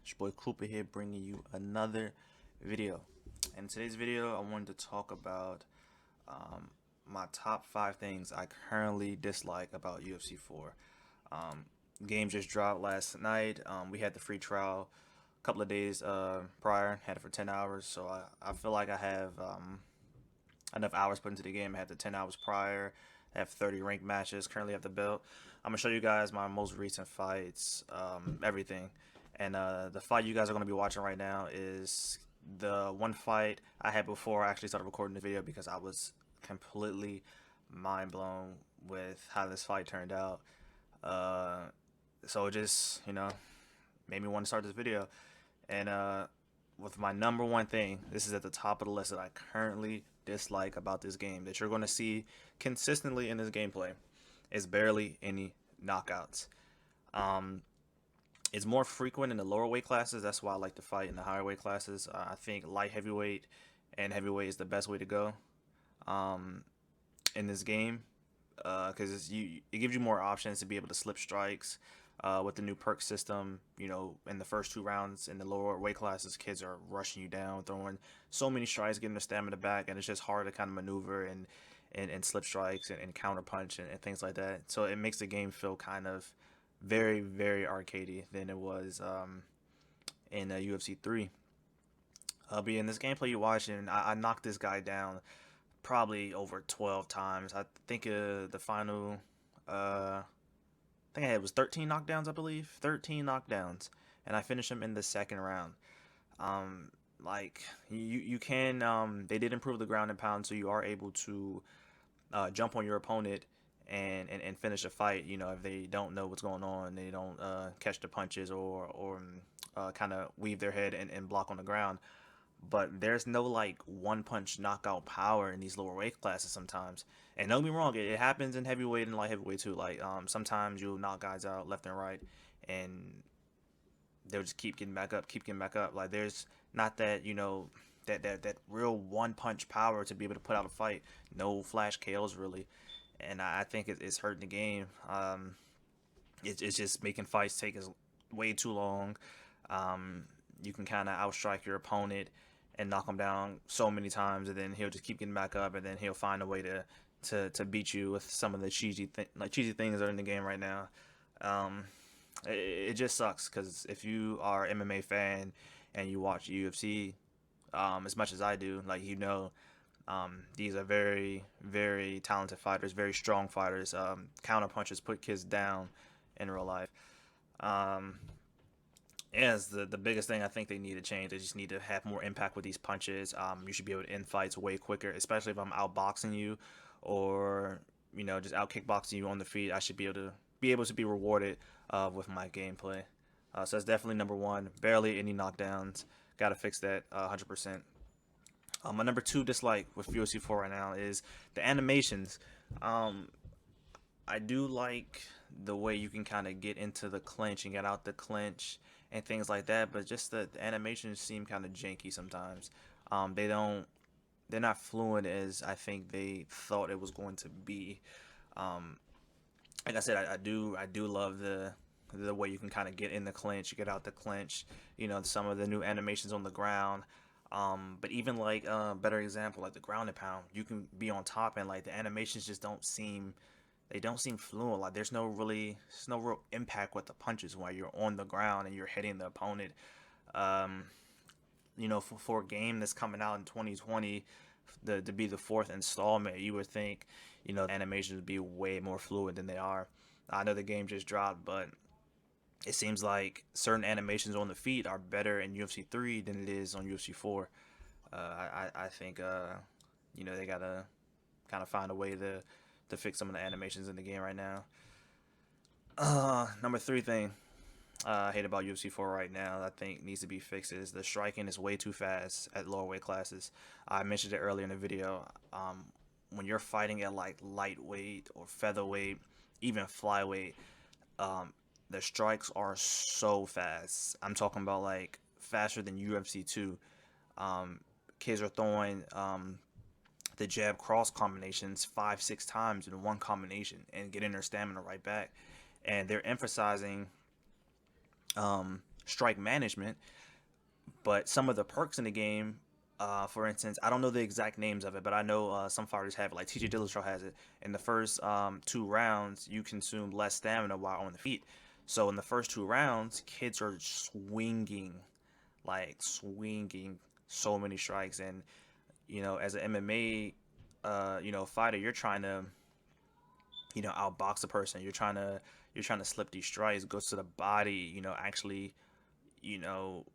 It's your boy Koopa here, bringing you another video. In today's video, I wanted to talk about my top 5 things I currently dislike about UFC 4. Game just dropped last night. We had the free trial a couple of days prior, had it for 10 hours, so I feel like I have enough hours put into the game. I had the 10 hours prior. I have 30 ranked matches. Currently have the belt. I'm gonna show you guys my most recent fights, everything. And the fight you guys are gonna be watching right now is the one fight I had before I actually started recording the video because I was completely mind blown with how this fight turned out. Uh, so it just made me want to start this video. And with my number one thing, this is at the top of the list that I currently dislike about this game that you're going to see consistently in this gameplay is barely any knockouts. Um, it's more frequent in the lower weight classes. That's why I like to fight in the higher weight classes. I think light heavyweight and heavyweight is the best way to go um, in this game because it gives you more options to be able to slip strikes. With the new perk system, in the first 2 rounds in the lower weight classes, kids are rushing you down, throwing so many strikes, getting their stamina back, and it's just hard to kind of maneuver and slip strikes and counter punch and things like that. So it makes the game feel kind of very, very arcadey than it was in UFC 3. But in this gameplay you're watching, I knocked this guy down probably over 12 times. I think the final. I think it was 13 knockdowns, I believe. 13 knockdowns. And I finished him in the second round. Like, you can, they did improve the ground and pound, so you are able to jump on your opponent and finish a fight, if they don't know what's going on, they don't catch the punches or kind of weave their head and block on the ground. But there's no like one punch knockout power in these lower weight classes sometimes. And don't get me wrong, it happens in heavyweight and light heavyweight too. Like sometimes you'll knock guys out left and right, and they'll just keep getting back up, keep getting back up. Like there's not that that real one punch power to be able to put out a fight. No flash KOs really, and I think it's hurting the game. It's just making fights take way too long. You can kind of outstrike your opponent and knock him down so many times, and then he'll just keep getting back up, and then he'll find a way to beat you with some of the cheesy things that are in the game right now. It just sucks because if you are an MMA fan and you watch UFC as much as I do, like these are very, very talented fighters, very strong fighters. Counter punches put kids down in real life. Is the biggest thing I think they need to change. They just need to have more impact with these punches. You should be able to end fights way quicker, especially if I'm outboxing you or just out kickboxing you on the feet. I should be able to be rewarded with my gameplay. So that's definitely number one. Barely any knockdowns. Got to fix that 100%. My number two dislike with UFC 4 right now is the animations. I do like the way you can kind of get into the clinch and get out the clinch and things like that, but just the animations seem kind of janky sometimes. They're not fluent as I think they thought it was going to be. Um, like I said, I do love the way you can kind of get in the clinch, get out the clinch. Some of the new animations on the ground. But even like better example, like the ground and pound, you can be on top and like the animations just don't seem fluent. Like there's no real impact with the punches while you're on the ground and you're hitting the opponent. Um, for a game that's coming out in 2020, to be the fourth installment, you would think, animations would be way more fluid than they are. I know the game just dropped, but it seems like certain animations on the feet are better in UFC 3 than it is on UFC 4. I think they gotta kind of find a way to fix some of the animations in the game right now. Number three thing I hate about UFC 4 right now, I think needs to be fixed, is the striking is way too fast at lower weight classes. I mentioned it earlier in the video. When you're fighting at like lightweight or featherweight, even flyweight, the strikes are so fast. I'm talking about like faster than UFC 2. Kids are throwing the jab cross combinations 5-6 times in one combination and getting their stamina right back, and they're emphasizing strike management. But some of the perks in the game, for instance, I don't know the exact names of it, but I know some fighters have it. Like TJ Dillashaw has it. In the first 2 rounds, you consume less stamina while on the feet. So in the first 2 rounds, kids are swinging, like swinging so many strikes. And as an MMA, fighter, you're trying to, outbox a person. You're trying to slip these strikes, go to the body. Actually, you know,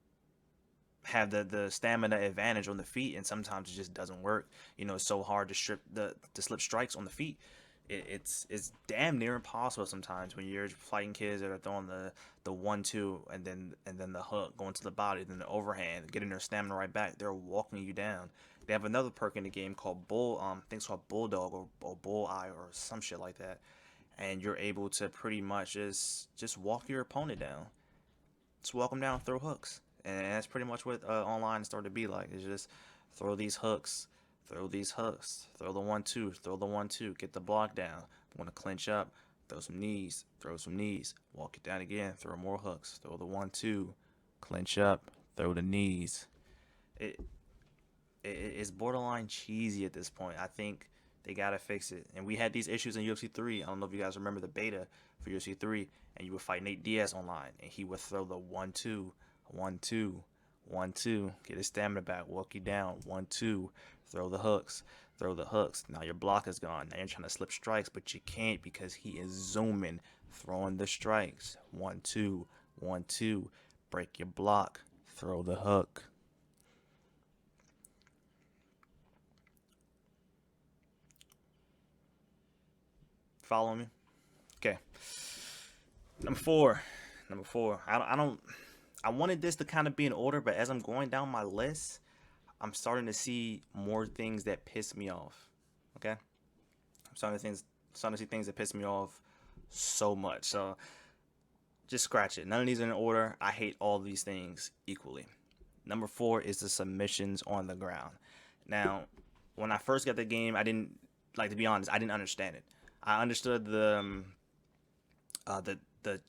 have the stamina advantage on the feet, and sometimes it just doesn't work. It's so hard to slip strikes on the feet. It's damn near impossible sometimes when you're fighting kids that are throwing the 1-2 and then the hook going to the body, then the overhand, getting their stamina right back. They're walking you down. They have another perk in the game called I think it's called Bulldog or Bull Eye or some shit like that, and you're able to pretty much just walk your opponent down. Just walk them down, throw hooks, and that's pretty much what online started to be like. It's just throw these hooks, throw these hooks, throw the 1-2, throw the 1-2, get the block down. Want to clinch up, throw some knees, walk it down again, throw more hooks, throw the 1-2, clinch up, throw the knees. It it's borderline cheesy at this point. I think they gotta fix it. And we had these issues in UFC 3. I don't know if you guys remember the beta for UFC 3, and you would fight Nate Diaz online, and he would throw the 1-2, 1-2, 1-2, get his stamina back, walk you down, 1-2, throw the hooks, throw the hooks. Now your block is gone. Now you're trying to slip strikes, but you can't because he is zooming, throwing the strikes. 1-2, 1-2, break your block, throw the hook. Follow me? Okay. Number four. Number four. I don't. I wanted this to kind of be in order, but as I'm going down my list, I'm starting to see more things that piss me off. Okay. I'm starting to see things that piss me off so much. So just scratch it. None of these are in order. I hate all these things equally. Number four is the submissions on the ground. Now, when I first got the game, I didn't like to be honest. I didn't understand it. I understood the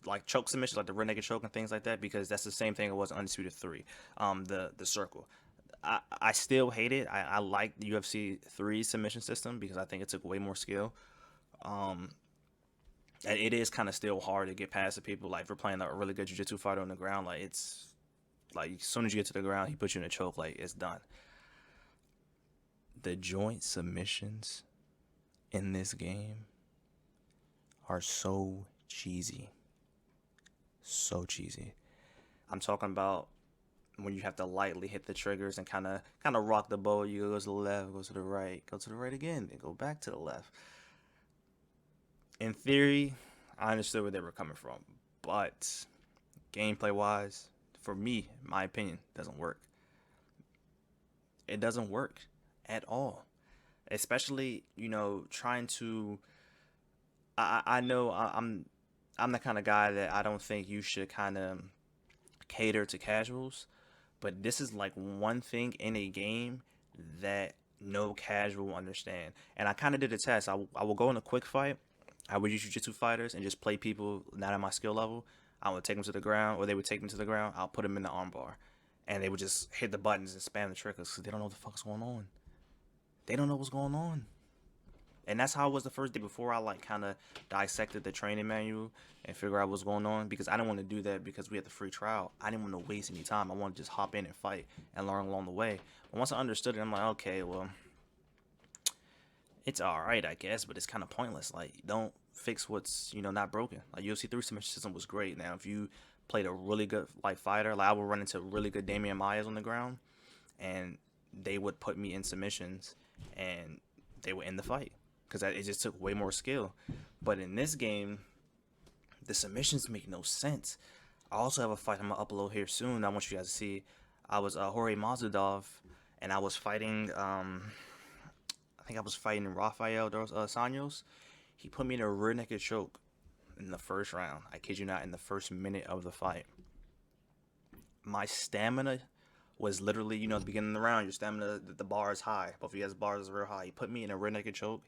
like choke submission, like the rear naked choke and things like that, because that's the same thing it was in Undisputed 3. The circle. I still hate it. I like the UFC 3 submission system because I think it took way more skill. Um, and it is kind of still hard to get past the people. Like if we're playing a really good jiu-jitsu fighter on the ground, like it's like as soon as you get to the ground, he puts you in a choke, like it's done. The joint submissions in this game are so cheesy. So cheesy. I'm talking about when you have to lightly hit the triggers and kind of rock the boat. You go to the left, go to the right, go to the right again, then go back to the left. In theory, I understood where they were coming from, but gameplay wise, for me, my opinion, doesn't work. It doesn't work at all. Especially, trying to. I know I'm the kind of guy that I don't think you should kind of cater to casuals, but this is like one thing in a game that no casual will understand. And I kind of did a test. I will go in a quick fight. I would use jiu-jitsu fighters and just play people not at my skill level. I would take them to the ground, or they would take me to the ground. I'll put them in the armbar, and they would just hit the buttons and spam the triggers because they don't know what the fuck's going on. They don't know what's going on. And that's how I was the first day before I like kind of dissected the training manual and figure out what's going on, because I didn't want to do that because we had the free trial. I didn't want to waste any time. I wanted to just hop in and fight and learn along the way. But once I understood it, I'm like, okay, well, it's all right, I guess, but it's kind of pointless. Like, don't fix what's not broken. Like UFC 3 submission system was great. Now, if you played a really good like fighter, like I would run into really good Damian Mayas on the ground, and they would put me in submissions, and they would end the fight because it just took way more skill. But in this game, the submissions make no sense. I also have a fight I'm gonna upload here soon. I want you guys to see. I was Jorge Masvidal, and I was fighting. I think I was fighting Rafael dos Anjos. He put me in a rear naked choke in the first round. I kid you not, in the first minute of the fight. My stamina was literally, at the beginning of the round, your stamina, the bar is high. Both of you guys' bars are real high. He put me in a rear naked choke,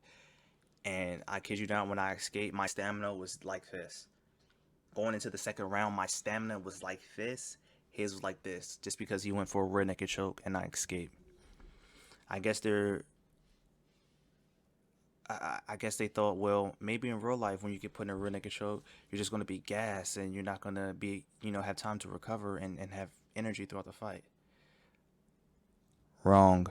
and I kid you not, when I escaped, my stamina was like this. Going into the second round, my stamina was like this, his was like this just because he went for a rear naked choke and not escape. I guess they're I guess they thought, well, maybe in real life when you get put in a rear naked choke, you're just going to be gassed and you're not going to be, have time to recover and have energy throughout the fight. Wrong.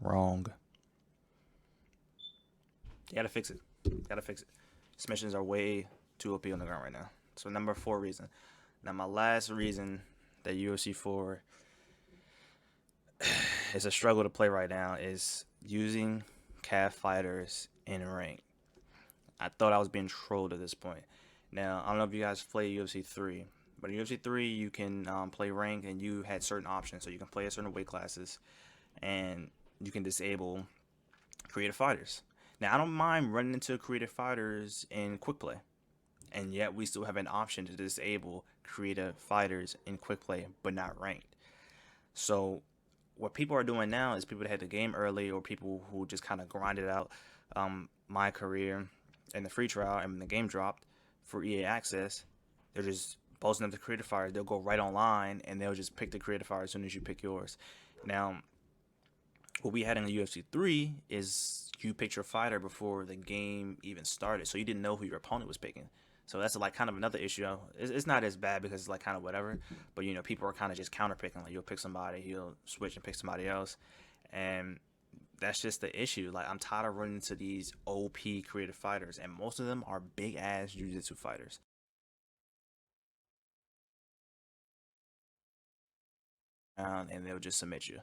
Wrong. You gotta fix it. Gotta fix it. Submissions are way too OP on the ground right now. So number 4 reason. Now my last reason that UFC 4 is a struggle to play right now is using calf fighters in rank. I thought I was being trolled at this point. Now I don't know if you guys play UFC 3, but in UFC 3 you can play rank and you had certain options. So you can play at certain weight classes and you can disable creative fighters. Now I don't mind running into creative fighters in quick play, and yet we still have an option to disable creative fighters in quick play but not ranked. So what people are doing now is people that had the game early or people who just kind of grinded out my career in the free trial and when the game dropped for EA access, they're just posting up the creative fire. They'll go right online and they'll just pick the creative fire as soon as you pick yours. Now what we had in the UFC 3 is you picked your fighter before the game even started, so you didn't know who your opponent was picking. So that's like kind of another issue. It's not as bad because it's like kind of whatever, but people are kind of just counter picking. Like you'll pick somebody, he'll switch and pick somebody else, and that's just the issue. Like I'm tired of running into these OP creative fighters, and most of them are big ass jiu-jitsu fighters. And they'll just submit you.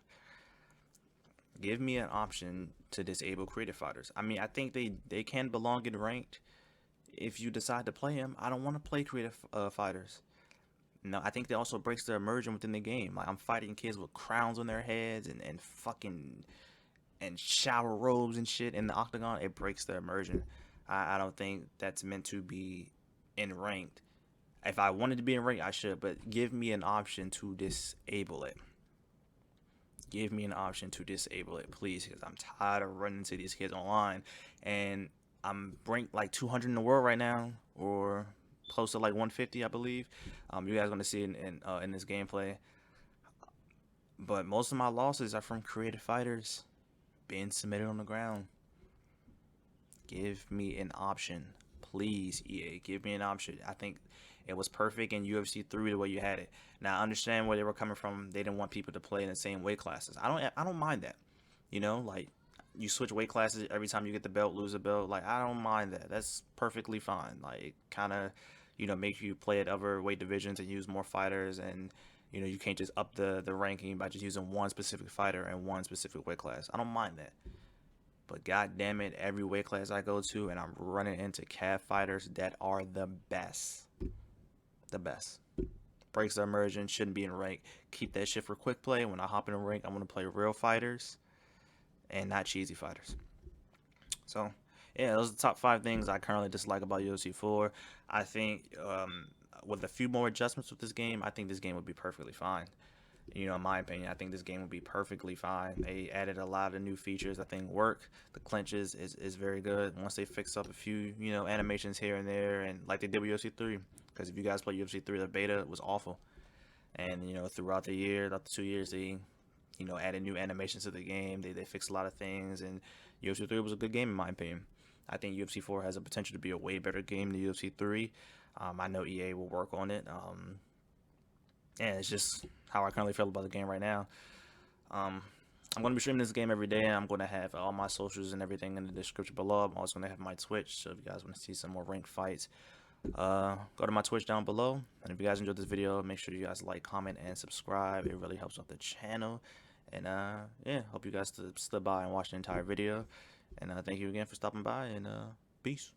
Give me an option to disable creative fighters. I mean, I think they can belong in ranked if you decide to play them. I don't want to play creative fighters. No, I think they also breaks their immersion within the game. Like I'm fighting kids with crowns on their heads and fucking and shower robes and shit in the octagon. It breaks their immersion. I don't think that's meant to be in ranked. If I wanted to be in ranked, I should, but give me an option to disable it. Give me an option to disable it, please, because I'm tired of running into these kids online, and I'm ranked like 200 in the world right now, or close to like 150, I believe. You guys gonna see it in this gameplay, but most of my losses are from creative fighters being submitted on the ground. Give me an option, please, EA. Give me an option. I think it was perfect in UFC 3 the way you had it. Now I understand where they were coming from. They didn't want people to play in the same weight classes. I don't mind that. Like you switch weight classes every time you get the belt, lose a belt. Like I don't mind that. That's perfectly fine. Like kind of, make you play at other weight divisions and use more fighters, and you can't just up the ranking by just using one specific fighter and one specific weight class. I don't mind that. But god damn it, every weight class I go to and I'm running into calf fighters that are the best. The best. Breaks the immersion, shouldn't be in rank. Keep that shit for quick play. When I hop in a rank, I'm gonna play real fighters and not cheesy fighters. So yeah, those are the top 5 things I currently dislike about UFC 4. I think with a few more adjustments with this game, I think this game would be perfectly fine. In my opinion, I think this game would be perfectly fine. They added a lot of new features I think work. The clinches is very good once they fix up a few, animations here and there, and like they did with UFC 3. Because if you guys play UFC 3, the beta was awful. And, throughout the year, about the 2 years, they, added new animations to the game. They fixed a lot of things, and UFC 3 was a good game in my opinion. I think UFC 4 has a potential to be a way better game than UFC 3. I know EA will work on it. Yeah, it's just how I currently feel about the game right now. I'm going to be streaming this game every day. I'm going to have all my socials and everything in the description below. I'm also going to have my Twitch, so if you guys want to see some more ranked fights, go to my Twitch down below. And if you guys enjoyed this video, make sure you guys like, comment, and subscribe. It really helps out the channel. And yeah, hope you guys stood by and watched the entire video. And thank you again for stopping by, and peace.